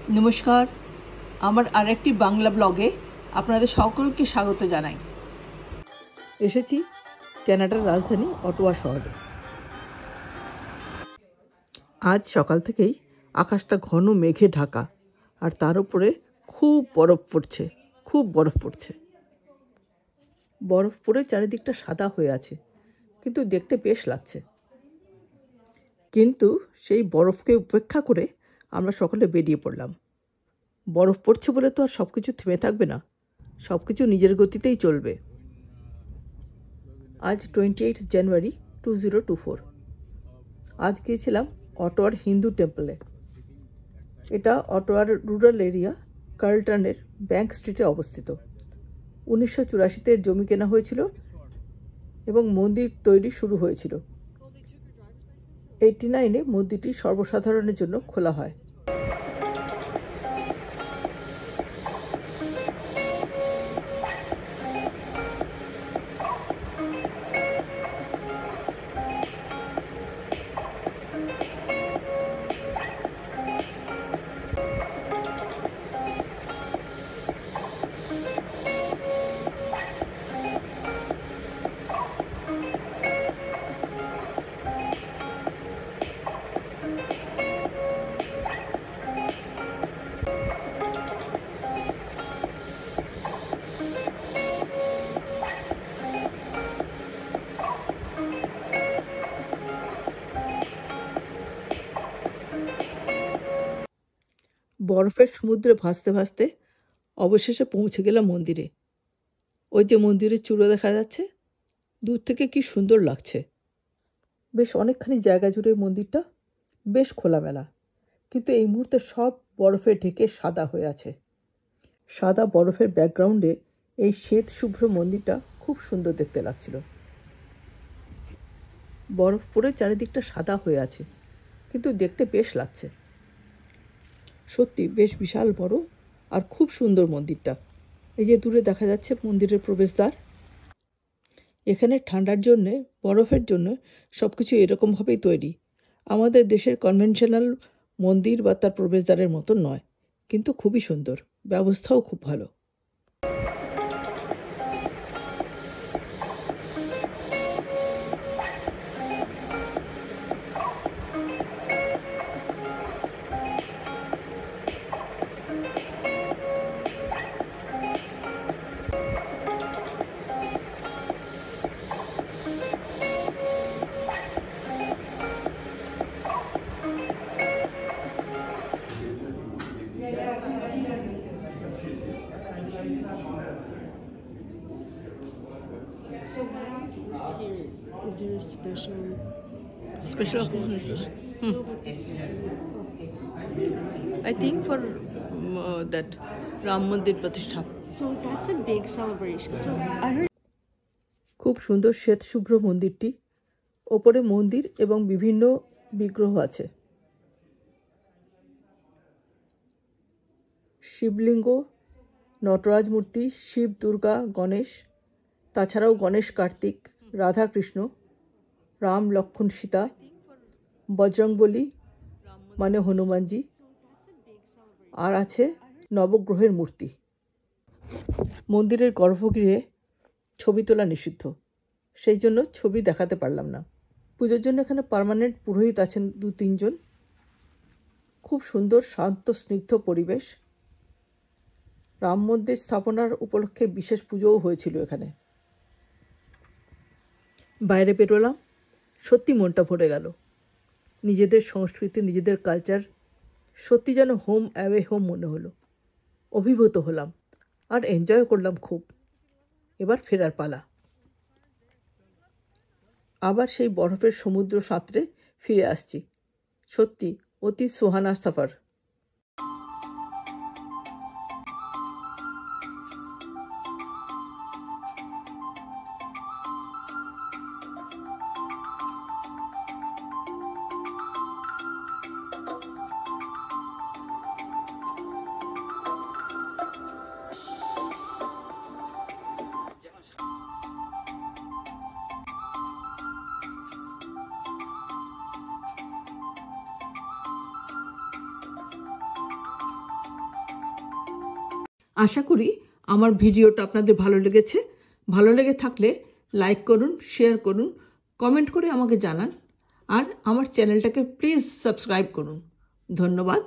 নমস্কার, আমার আরেকটি বাংলা ব্লগে আপনাদের সকলকে স্বাগত জানাই। এসেছি কানাডার রাজধানী অটোয়া শহরে। আজ সকাল থেকেই আকাশটা ঘন মেঘে ঢাকা, আর তার উপরে খুব বরফ পড়ছে। বরফ পড়ে চারিদিকটা সাদা হয়ে আছে, কিন্তু দেখতে বেশ লাগছে। কিন্তু সেই বরফকে উপেক্ষা করে আমরা সকলে বেরিয়ে পড়লাম। বরফ পড়ছে বলে তো আর সব কিছু থেমে থাকবে না, সব কিছু নিজের গতিতেই চলবে। আজ 28 জানুয়ারি 2024। আজ গিয়েছিলাম অটোয়ার হিন্দু টেম্পলে। এটা অটোয়ার রুরাল এরিয়া কার্লটনের ব্যাংক স্ট্রিটে অবস্থিত। 1984-তে জমি কেনা হয়েছিল এবং মন্দির তৈরি শুরু হয়েছিল। 89-এ মন্দিরটি সর্বসাধারণের জন্য খোলা হয়। বরফের সমুদ্রে ভাসতে ভাসতে অবশেষে পৌঁছে গেলাম মন্দিরে। ওই যে মন্দিরের চূড়া দেখা যাচ্ছে, দূর থেকে কি সুন্দর লাগছে। বেশ অনেকখানি জায়গা জুড়ে মন্দিরটা বেশ খোলামেলা, কিন্তু এই মুহূর্তে সব বরফে ঢেকে সাদা হয়ে আছে। সাদা বরফের ব্যাকগ্রাউন্ডে এই শ্বেত শুভ্র মন্দিরটা খুব সুন্দর দেখতে লাগছিল। বরফ পড়ে চারিদিকটা সাদা হয়ে আছে, কিন্তু দেখতে বেশ লাগছে। সত্যি বেশ বিশাল বড় আর খুব সুন্দর মন্দিরটা। এই যে দূরে দেখা যাচ্ছে মন্দিরের প্রবেশদ্বার। এখানে ঠান্ডার জন্যে, বরফের জন্য সব কিছু এরকমভাবেই তৈরি। আমাদের দেশের কনভেনশনাল মন্দির বা তার প্রবেশদ্বারের মতন নয়, কিন্তু খুবই সুন্দর, ব্যবস্থাও খুব ভালো। So why is this here? Is there a special occasion? No, but this is I think for that Ram Mandir Pratishtha. So that's a big celebration. So I heard খুব সুন্দর শ্বেত শুভ্র মন্দিরটি। ওপরে মন্দির এবং বিভিন্ন বিগ্রহ আছে। শিবলিঙ্গ, নটরাজ মূর্তি, শিব, দুর্গা, গণেশ, তাছাড়াও গণেশ, কার্তিক, রাধা, কৃষ্ণ, রাম, লক্ষ্মণ, সীতা, বজরংবলী মানে হনুমানজি, আর আছে নবগ্রহের মূর্তি। মন্দিরের গর্ভগৃহে ছবি তোলা নিষিদ্ধ, সেই জন্য ছবি দেখাতে পারলাম না। পুজোর জন্য এখানে পার্মানেন্ট পুরোহিত আছেন 2-3 জন। খুব সুন্দর শান্ত স্নিগ্ধ পরিবেশ। রাম মন্দির স্থাপনার উপলক্ষে বিশেষ পুজোও হয়েছিল এখানে। বাইরে বেরোলাম, সত্যি মনটা ভরে গেল। নিজেদের সংস্কৃতি, নিজেদের কালচার সত্যি যেন হোম অ্যাওয়ে হোম মনে হলো। অভিভূত হলাম আর এনজয় করলাম খুব। এবার ফেরার পালা। আবার সেই বরফের সমুদ্র সাঁতরে ফিরে আসছি। সত্যি অতি সুহানা সফর। আশা করি আমার ভিডিওটা আপনাদের ভালো লেগেছে। ভালো লেগে থাকলে লাইক করুন, শেয়ার করুন, কমেন্ট করে আমাকে জানান আর আমার চ্যানেলটাকে প্লিজ সাবস্ক্রাইব করুন। ধন্যবাদ।